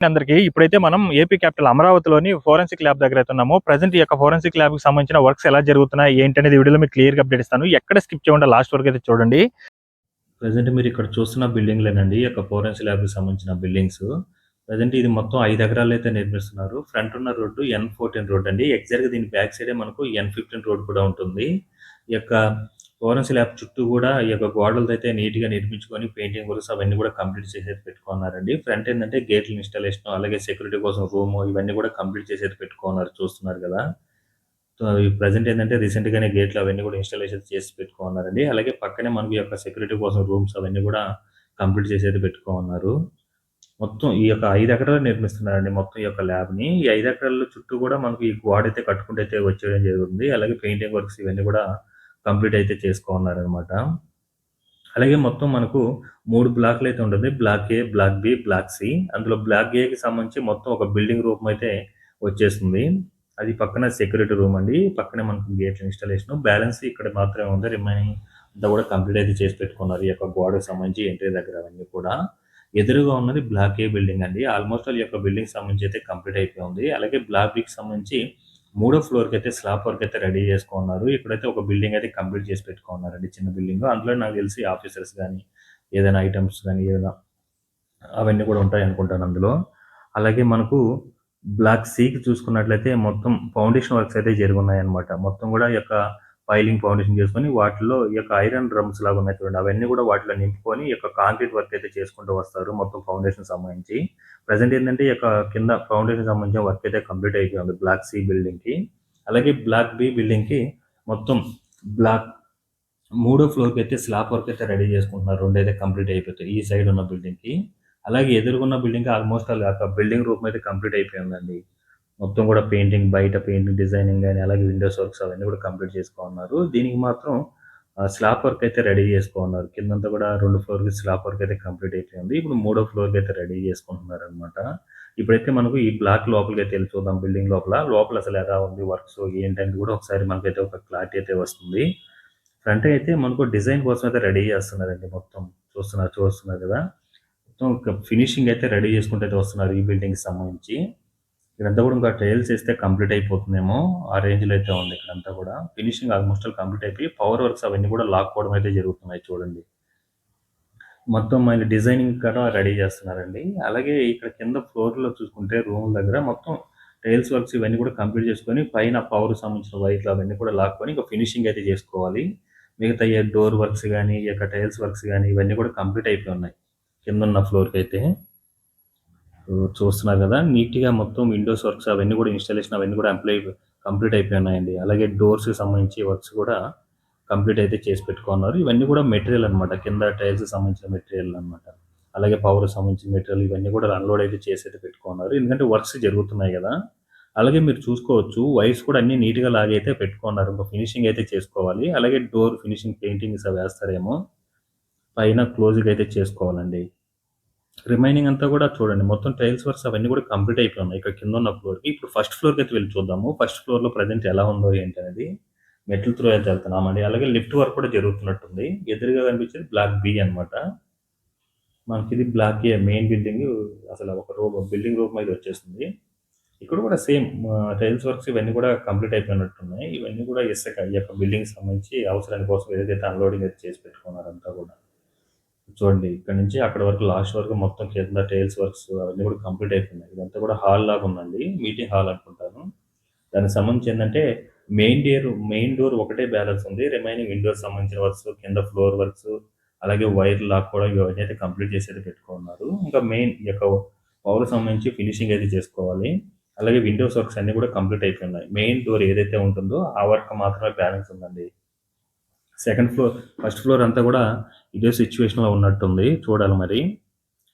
అందరికీ ఇప్పుడైతే మనం ఏపీ క్యాపిటల్ అమరావతిలోని ఫోరెన్సిక్ ల్యాబ్ దగ్గర అయితే ఉన్నాము. ప్రెజెంట్ ఈ యొక్క ఫోరెన్సిక్ ల్యాబ్ కి సంబంధించిన వర్క్స్ ఎలా జరుగుతున్నాయి ఏంటి అనేది వీడియోలో మీకు క్లియర్ గా అప్డేట్ ఇస్తాను. ఎక్కడ స్కిప్ చేయకుండా లాస్ట్ వరకు అయితే చూడండి. ప్రెజెంట్ మీరు ఇక్కడ చూస్తున్న బిల్డింగ్లేనండి ఈ యొక్క ఫోరెన్సిక్ ల్యాబ్ కి సంబంధించిన బిల్డింగ్స్. ప్రెజెంట్ ఇది మొత్తం 5 ఎకరాలు అయితే నిర్మిస్తున్నారు. ఫ్రంట్ ఉన్న రోడ్డు N14 రోడ్ అండి. ఎగ్జాక్ట్ గా దీని బ్యాక్ సైడే మనకు N15 రోడ్ కూడా ఉంటుంది. ఈ యొక్క ఫోరెన్సిక్ ల్యాబ్ చుట్టూ కూడా ఈ యొక్క గోడలతో అయితే నీట్ గా నిర్మించుకొని పెయింటింగ్ వర్క్స్ అవన్నీ కూడా కంప్లీట్ చేసేది పెట్టుకున్నారండి. ఫ్రంట్ ఏంటంటే గేట్ల ఇన్స్టాలేషన్ అలాగే సెక్యూరిటీ కోసం రూమ్ ఇవన్నీ కూడా కంప్లీట్ చేసేది పెట్టుకున్నారు చూస్తున్నారు కదా. సో ప్రెజెంట్ ఏంటంటే రీసెంట్ గానే గేట్లు అవన్నీ కూడా ఇన్స్టాలేషన్ చేసి పెట్టుకున్నారండి. అలాగే పక్కనే మనకి యొక్క సెక్యూరిటీ కోసం రూమ్స్ అవన్నీ కూడా కంప్లీట్ చేసేది పెట్టుకున్నారు. మొత్తం ఈ యొక్క 5 ఎకరాలు నిర్మిస్తున్నారండి మొత్తం ఈ యొక్క ల్యాబ్‌ని. ఈ 5 ఎకరాల చుట్టూ కూడా మనకి ఈ గోడైతే కట్టుకుంటూ అయితే వచ్చేయడం జరుగుతుంది. అలాగే పెయింటింగ్ వర్క్స్ ఇవన్నీ కూడా కంప్లీట్ అయితే చేసుకోన్నారనమాట. అలాగే మొత్తం మనకు 3 బ్లాక్‌లు అయితే ఉంటుంది. బ్లాక్ ఏ, బ్లాక్ బి, బ్లాక్ సి. అందులో బ్లాక్ ఏకి సంబంధించి మొత్తం ఒక బిల్డింగ్ రూపం అయితే వచ్చేస్తుంది. అది పక్కన సెక్యూరిటీ రూమ్ అండి. పక్కనే మనకు గేట్ల ఇన్‌స్టాలేషన్. బ్యాలెన్స్ ఇక్కడ మాత్రమే ఉంది. రిమైనింగ్ అంతా కూడా కంప్లీట్ అయితే చేసి పెట్టుకున్నారు. ఈ యొక్క గోడకు సంబంధించి ఎంట్రీ దగ్గర అవన్నీ కూడా. ఎదురుగా ఉన్నది బ్లాక్ ఏ బిల్డింగ్ అండి. ఆల్మోస్ట్ ఆల్ ఈ యొక్క బిల్డింగ్ సంబంధించి అయితే కంప్లీట్ అయిపోయి ఉంది. అలాగే బ్లాక్ బికి సంబంధించి 3వ ఫ్లోర్‌కి అయితే స్లాబ్ వర్క్ అయితే రెడీ చేసుకున్నారు. ఇక్కడైతే ఒక బిల్డింగ్ అయితే కంప్లీట్ చేసి పెట్టుకున్నారండి చిన్న బిల్డింగ్. అందులో నాకు తెలిసి ఆఫీసర్స్ గానీ, ఏదైనా ఐటెమ్స్ గానీ ఏదైనా అవన్నీ కూడా ఉంటాయనుకుంటాను అందులో. అలాగే మనకు బ్లాక్ సీకి చూసుకున్నట్లయితే మొత్తం ఫౌండేషన్ వర్క్స్ అయితే జరిగున్నాయన్నమాట. మొత్తం కూడా ఈ యొక్క పైలింగ్ ఫౌండేషన్ చేసుకొని వాటిలో ఈ యొక్క ఐరన్ డ్రమ్స్ లాగా ఉన్నాయి చూడండి. అవన్నీ కూడా వాటిలో నింపుకొని ఈ యొక్క కాంక్రీట్ వర్క్ అయితే చేసుకుంటూ వస్తారు మొత్తం ఫౌండేషన్ సంబంధించి. ప్రెజెంట్ ఏంటంటే ఈ యొక్క కింద ఫౌండేషన్ సంబంధించిన వర్క్ అయితే కంప్లీట్ అయిపోయింది బ్లాక్ సి బిల్డింగ్‌కి. అలాగే బ్లాక్ బి బిల్డింగ్‌కి మొత్తం బ్లాక్ 3వ ఫ్లోర్‌కి అయితే స్లాబ్ వర్క్ అయితే రెడీ చేసుకుంటున్నారు. 2 అయితే కంప్లీట్ అయిపోతాయి ఈ సైడ్ ఉన్న బిల్డింగ్‌కి. అలాగే ఎదురుగున్న బిల్డింగ్‌కి ఆల్మోస్ట్ ఆల్ యొక్క బిల్డింగ్ రూమ్ అయితే కంప్లీట్ అయిపోయిందండి. మొత్తం కూడా పెయింటింగ్ బయట పెయింటింగ్ డిజైనింగ్ గాని, అలాగే విండోస్ వర్క్స్ అవన్నీ కూడా కంప్లీట్ చేసుకున్నారు. దీనికి మాత్రం స్లాబ్ వర్క్ అయితే రెడీ చేసుకున్నారు. కిందంతా కూడా 2 ఫ్లోర్‌కి స్లాబ్ వర్క్ అయితే కంప్లీట్ అయిపోయింది. ఇప్పుడు 3వ ఫ్లోర్‌కి అయితే రెడీ చేసుకుంటున్నారనమాట. ఇప్పుడైతే మనకు ఈ బ్లాక్ లోపలికైతే ఎళ్లి చూద్దాం బిల్డింగ్ లోపల. లోపల అసలు ఎలా ఉంది వర్క్స్ ఏంటనేది కూడా ఒకసారి మనకైతే ఒక క్లారిటీ అయితే వస్తుంది. ఫ్రంట్ అయితే మనకు డిజైన్ కోసం అయితే రెడీ చేస్తున్నారండి మొత్తం. చూస్తున్నారు కదా. మొత్తం ఫినిషింగ్ అయితే రెడీ చేసుకుంటూ అయితే వస్తున్నారు ఈ బిల్డింగ్‌కి సంబంధించి. ఇదంతా కూడా ఇంకా టైల్స్ ఏస్తే కంప్లీట్ అయిపోతుందేమో ఆ రేంజ్‌లో అయితే ఉంది ఇక్కడంతా కూడా. ఫినిషింగ్ ఆల్మోస్ట్ ఆల్ కంప్లీట్ అయిపోయి పవర్ వర్క్స్ అవన్నీ కూడా లాక్కోవడం అయితే జరుగుతున్నాయి చూడండి. మొత్తం మళ్ళీ డిజైనింగ్ కూడా రెడీ చేస్తున్నారండి. అలాగే ఇక్కడ కింద ఫ్లోర్‌లో చూసుకుంటే రూముల దగ్గర మొత్తం టైల్స్ వర్క్స్ ఇవన్నీ కూడా కంప్లీట్ చేసుకొని పైన పవర్‌కి సంబంధించిన వైర్లు అవన్నీ కూడా లాక్కొని ఇంకా ఫినిషింగ్ అయితే చేసుకోవాలి. మిగతా ఈ డోర్ వర్క్స్ గానీ, ఈ యొక్క టైల్స్ వర్క్స్ గానీ ఇవన్నీ కూడా కంప్లీట్ అయిపోయి ఉన్నాయి. కిందున్న ఫ్లోర్‌కైతే. చూస్తున్నారు కదా. నీట్‌గా మొత్తం విండోస్ వర్క్స్ అవన్నీ కూడా ఇన్‌స్టాలేషన్ అవన్నీ కూడా కంప్లీట్ అయిపోయినాయండి. అలాగే డోర్స్‌కి సంబంధించి వర్క్స్ కూడా కంప్లీట్ అయితే చేసి పెట్టుకున్నారు. ఇవన్నీ కూడా మెటీరియల్ అనమాట. కింద టైల్స్‌కి సంబంధించిన మెటీరియల్ అనమాట. అలాగే పవర్‌కి సంబంధించిన మెటీరియల్ ఇవన్నీ కూడా అన్‌లోడ్ అయితే చేసి అయితే పెట్టుకున్నారు. ఎందుకంటే వర్క్స్ జరుగుతున్నాయి కదా. అలాగే మీరు చూసుకోవచ్చు వైర్స్ కూడా అన్నీ నీట్‌గా లాగైతే పెట్టుకున్నారు. ఇంకా ఫినిషింగ్ అయితే చేసుకోవాలి. అలాగే డోర్ ఫినిషింగ్ పెయింటింగ్స్ అవి వేస్తారేమో. పైన క్లోజింగ్ అయితే చేసుకోవాలండి. రిమైనింగ్ అంతా కూడా చూడండి మొత్తం టైల్స్ వర్క్స్ అవన్నీ కూడా కంప్లీట్ అయిపోయి ఉన్నాయి. ఇక్కడ కిందున్న ఫ్లోర్‌కి. ఇప్పుడు ఫస్ట్ ఫ్లోర్‌కి అయితే వెళ్లి చూద్దాము. ఫస్ట్ ఫ్లోర్‌లో ప్రెజెంట్ ఎలా ఉందో ఏంటి అనేది. మెట్ల త్రూ అయితే వెళ్తున్నామండి. అలాగే లిఫ్ట్ వర్క్ కూడా జరుగుతున్నట్టుంది. ఎదురుగా కనిపించేది బ్లాక్ బి అనమాట. మనకిది బ్లాక్ ఏ మెయిన్ బిల్డింగ్ అసలు ఒక బిల్డింగ్ రూమ్ అయితే వచ్చేసింది. ఇక్కడ కూడా సేమ్ టైల్స్ వర్క్స్ ఇవన్నీ కూడా కంప్లీట్ అయిపోయినట్టున్నాయి. ఇవన్నీ కూడా ఇసుక ఈ యొక్క బిల్డింగ్‌కి సంబంధించి అవసరాని కోసం ఏదైతే అన్‌లోడింగ్ అయితే చేసి పెట్టుకున్నారో అంతా కూడా. చూడండి ఇక్కడ నుంచి అక్కడ వరకు లాస్ట్ వరకు మొత్తం కింద టైల్స్ వర్క్స్ అవన్నీ కూడా కంప్లీట్ అయిపోయినాయి. ఇదంతా కూడా హాల్ లాగా ఉందండి. మీటింగ్ హాల్ అనుకుంటాను. దానికి సంబంధించి ఏందంటే మెయిన్ డోర్ ఒకటే బ్యాలెన్స్ ఉంది. రిమైనింగ్ విండోస్ సంబంధించిన వర్క్స్, కింద ఫ్లోర్ వర్క్స్, అలాగే వైర్ లాక్కోవడం ఇవన్నీ అయితే కంప్లీట్ చేసి అయితే పెట్టుకున్నారు. ఇంకా మెయిన్ ఈ యొక్క పవర్‌కి సంబంధించి ఫినిషింగ్ అయితే చేసుకోవాలి. అలాగే విండోస్ వర్క్స్ అన్నీ కూడా కంప్లీట్ అయిపోయినాయి. మెయిన్ డోర్ ఏదైతే ఉంటుందో ఆ వర్క్ మాత్రమే బ్యాలెన్స్ ఉందండి. ఫస్ట్ ఫ్లోర్ అంతా కూడా ఇదే సిచ్యువేషన్‌లో ఉన్నట్టుంది. చూడాలి మరి.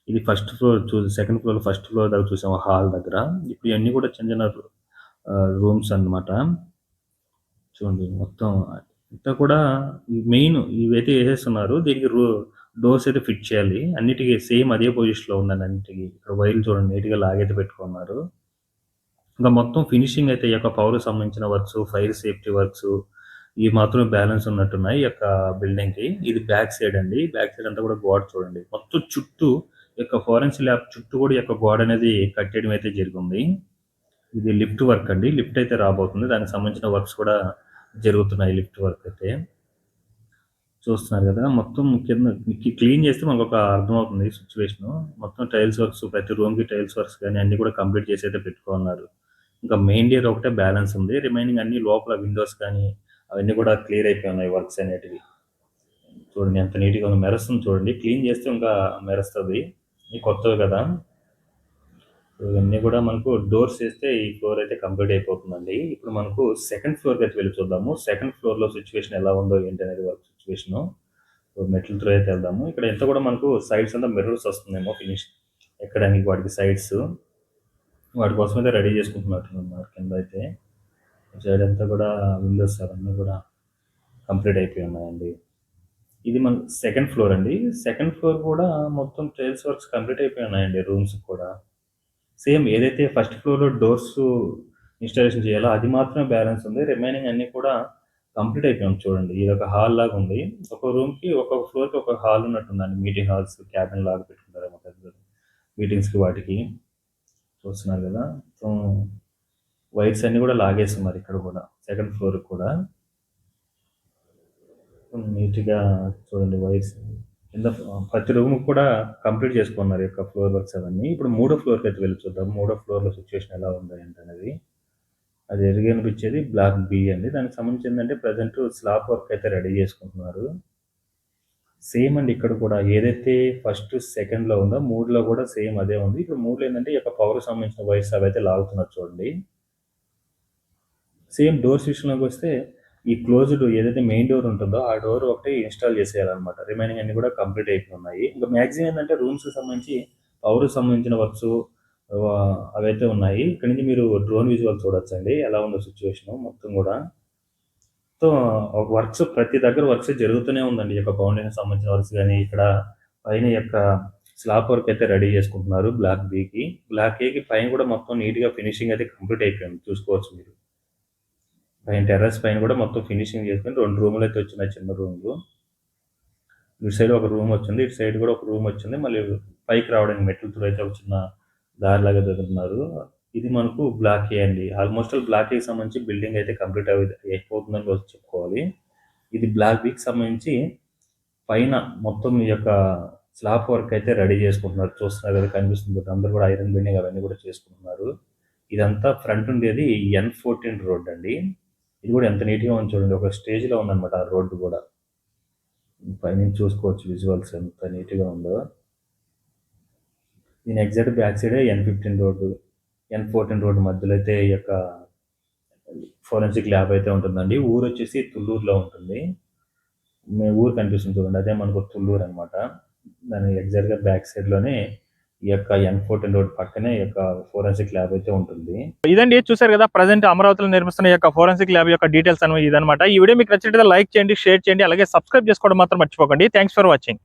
ఇది first floor second floor first floor దగ్గర చూసాము హాల్ దగ్గర. ఇప్పుడు ఇయన్నీ కూడా చిన్న చిన్న రూమ్స్ అన్నమాట. చూడండి మొత్తం అంతా కూడా మెయిన్ ఇవైతే ఏసేస్తున్నారు. దీనికి డోర్స్ అయితే ఫిట్ చేయాలి. అన్నిటికి సేమ్ అదే పొజిషన్‌లో ఉందండి అన్నిటికి. ఇక్కడ వైర్లు చూడండి నీట్‌గా లాగైతే పెట్టుకున్నారు. ఇంకా మొత్తం ఫినిషింగ్ అయితే ఈ యొక్క పవర్‌కి సంబంధించిన వర్క్స్, ఫైర్ సేఫ్టీ వర్క్స్ ఇవి మాత్రమే బ్యాలెన్స్ ఉన్నట్టున్నాయి ఈ యొక్క బిల్డింగ్‌కి. ఇది బ్యాక్ సైడ్ అండి. బ్యాక్ సైడ్ అంతా కూడా గోడ చూడండి. మొత్తం చుట్టూ యొక్క ఫోరెన్సిక్ ల్యాబ్ చుట్టూ కూడా ఈ యొక్క గోడ అనేది కట్టేయడం అయితే జరిగింది. ఇది లిఫ్ట్ వర్క్ అండి. లిఫ్ట్ అయితే రాబోతుంది. దానికి సంబంధించిన వర్క్స్ కూడా జరుగుతున్నాయి. లిఫ్ట్ వర్క్ అయితే చూస్తున్నారు కదా! మొత్తం కింద క్లీన్ చేస్తే మనకొక అర్థమవుతుంది సిట్యుయేషను. మొత్తం టైల్స్ వర్క్స్ ప్రతి రూమ్‌కి టైల్స్ వర్క్స్ గాని అన్నీ కూడా కంప్లీట్ చేసి అయితే పెట్టుకోనున్నారు. ఇంకా మెయిన్ డోర్ ఒకటే బ్యాలెన్స్ ఉంది. రిమైనింగ్ అన్నీ లోపల విండోస్ కానీ అవన్నీ కూడా క్లియర్ అయిపోయి ఉన్నాయి వర్క్స్ అనేటివి. చూడండి ఎంత నీట్‌గా ఉందో. మెరుస్తుంది చూడండి. క్లీన్ చేస్తే ఇంకా మెరుస్తది. ఇయి కొత్తవి కదా! ఇవన్నీ కూడా మనకు డోర్స్ ఏస్తే ఈ ఫ్లోర్ అయితే కంప్లీట్ అయిపోతుందండి. ఇప్పుడు మనకు సెకండ్ ఫ్లోర్‌కైతే వెళ్లి చూద్దాము. సెకండ్ ఫ్లోర్‌లో సిట్యుయేషన్ ఎలా ఉందో ఏంటనేది వర్క్ సిట్యుయేషను. మెట్ల త్రూ అయితే వెళ్దాము. ఇక్కడ ఎంత కూడా మనకు సైడ్స్ అంతా మిర్రర్స్ వస్తుందేమో ఫినిష్ ఎక్కడానికి వాటికి సైడ్స్. వాటి కోసం అయితే రెడీ చేసుకుంటున్నట్టున్నారు కింద అయితే. సైడ్ అంతా కూడా విండోస్ అవన్నీ కూడా కంప్లీట్ అయిపోయి ఉన్నాయండి. ఇది మన సెకండ్ ఫ్లోర్ అండి. సెకండ్ ఫ్లోర్ కూడా మొత్తం టైల్స్ వర్క్స్ కంప్లీట్ అయిపోయి ఉన్నాయండి రూమ్స్‌కి కూడా. సేమ్ ఏదైతే ఫస్ట్ ఫ్లోర్‌లో డోర్స్ ఇన్‌స్టాలేషన్ చేయాలో అది మాత్రమే బ్యాలెన్స్ ఉంది. రిమైనింగ్ అన్నీ కూడా కంప్లీట్ అయిపోయాం చూడండి. ఇదొక హాల్ లాగా ఉంది. ఒక రూమ్‌కి ఒక్కొక్క ఫ్లోర్‌కి ఒక హాల్ ఉన్నట్టుందండి. మీటింగ్ హాల్స్, క్యాబిన్ లాగా పెట్టుకుంటారేమో పెద్దది. మీటింగ్స్‌కి వాటికి. చూస్తున్నారు కదా! మొత్తం వైర్స్ అన్నీ కూడా లాగేస్తున్నారు ఇక్కడ కూడా. సెకండ్ ఫ్లోర్‌కి కూడా. నీట్‌గా చూడండి వైర్స్ కింద ప్రతి రూమ్‌కి కూడా కంప్లీట్ చేసుకున్నారు ఈ యొక్క ఫ్లోర్ వర్క్స్ అవన్నీ. ఇప్పుడు మూడో ఫ్లోర్‌కి అయితే వెళ్లి చూద్దాం. మూడో ఫ్లోర్‌లో సిట్యుయేషన్ ఎలా ఉందో ఏంటనేది. అది ఎదురుగా బ్లాక్ బి అండి. దానికి సంబంధించి ఏందంటే ప్రెజెంట్ స్లాబ్ వర్క్ అయితే రెడీ చేసుకుంటున్నారు. సేమ్ అండి ఇక్కడ కూడా ఏదైతే ఫస్ట్, సెకండ్‌లో ఉందో 3లో కూడా సేమ్ అదే ఉంది. ఇప్పుడు 3లో ఏందంటే ఈ యొక్క పవర్‌కి సంబంధించిన వైర్స్ అవైతే లాగుతున్నారు చూడండి. సేమ్ డోర్స్ విషయంలోకొస్తే ఈ క్లోజ్డ్ ఏదైతే మెయిన్ డోర్ ఉంటుందో ఆ డోర్ ఒకటి ఇన్‌స్టాల్ చేసేయాలనమాట. రిమైనింగ్ అన్నీ కూడా కంప్లీట్ అయిపోయి ఉన్నాయి. ఇంకా మాక్సిమం ఏందంటే రూమ్స్‌కి సంబంధించి పవర్‌కి సంబంధించిన వర్క్స్ అవైతే ఉన్నాయి. ఇక్కడి నుంచి మీరు డ్రోన్ విజువల్ చూడొచ్చండి. ఎలా ఉందో సిట్యుయేషను మొత్తం గూడా. సో, వర్క్స్ ప్రతి దగ్గర వర్క్స్ జరుగుతూనే ఉందండి. ఈ యొక్క ఫౌండేషన్‌కి సంబంధించిన వర్క్స్ గాని, ఇక్కడ పైన ఈ యొక్క స్లాబ్ వర్క్ అయితే రెడీ చేసుకుంటున్నారు బ్లాక్ బికి. బ్లాక్ ఏకి పైన కూడా మొత్తం నీట్‌గా ఫినిషింగ్ అయితే కంప్లీట్ అయిపోయింది. చూసుకోవచ్చు మీరు. పైన టెర్రస్ పైన కూడా మొత్తం ఫినిషింగ్ చేసుకొని 2 రూములైతే వచ్చినాయి చిన్న రూములు. ఇటు సైడ్ ఒక రూమ్ వచ్చింది. ఇటు సైడ్ కూడా ఒక రూమ్ వచ్చింది. మళ్ళీ పైకి రావడానికి మెట్ల త్రూ అయితే ఒక చిన్న దారిలాగా వదులుతున్నారు. ఇది మనకు బ్లాక్ ఏ అండి. ఆల్మోస్ట్ బ్లాక్ ఏకి సంబంధించి బిల్డింగ్ అయితే కంప్లీట్ అయిపోతుందని చెప్పుకోవాలి. ఇది బ్లాక్ బికి సంబంధించి పైన మొత్తం ఈ యొక్క స్లాబ్ వర్క్ అయితే రెడీ చేసుకుంటున్నారు. చూస్తున్నారు కదా కనిపిస్తుంది. అందరూ కూడా ఐరన్ బెండింగ్ అవన్నీ కూడా చేసుకుంటున్నారు. ఇదంతా ఫ్రంట్ ఉండేది N14 రోడ్ అండి. ఇది కూడా ఎంత నీట్‌గా ఉందో చూడండి. ఒక స్టేజ్‌లో ఉందన్నమాట ఆ రోడ్డు కూడా. పైనుంచి చూసుకోవచ్చు విజువల్స్ ఎంత నీట్‌గా ఉందో. దీని ఎగ్జాక్ట్ బ్యాక్ సైడే N15 రోడ్డు, N14 రోడ్డు మధ్యలో అయితే ఈ యొక్క ఫోరెన్సిక్ ల్యాబ్ అయితే ఉంటుందండి. ఊరొచ్చేసి తుళ్ళూరులో ఉంటుంది. ఊరు కనిపిస్తుంది చూడండి. అదే మనకు తుళ్ళూరు అనమాట. దాని ఎగ్జాక్ట్‌గా బ్యాక్ సైడ్‌లోనే ఈ యొక్క N14 రోడ్ పక్కనే ఈ యొక్క ఫోరెన్సిక్ ల్యాబ్ అయితే ఉంటుంది. ఇదండి చూసారు కదా ప్రెజెంట్ అమరావతిలో నిర్మిస్తున్న ఈ యొక్క ఫోరెన్సిక్ ల్యాబ్ యొక్క డీటెయిల్స్ అనేవి ఇదనమాట. ఈ వీడియో మీకు నచ్చినట్లయితే లైక్ చేయండి, షేర్ చేయండి, అలాగే సబ్స్క్రైబ్ చేసుకోవడం మాత్రం మర్చిపోకండి. Thanks for watching.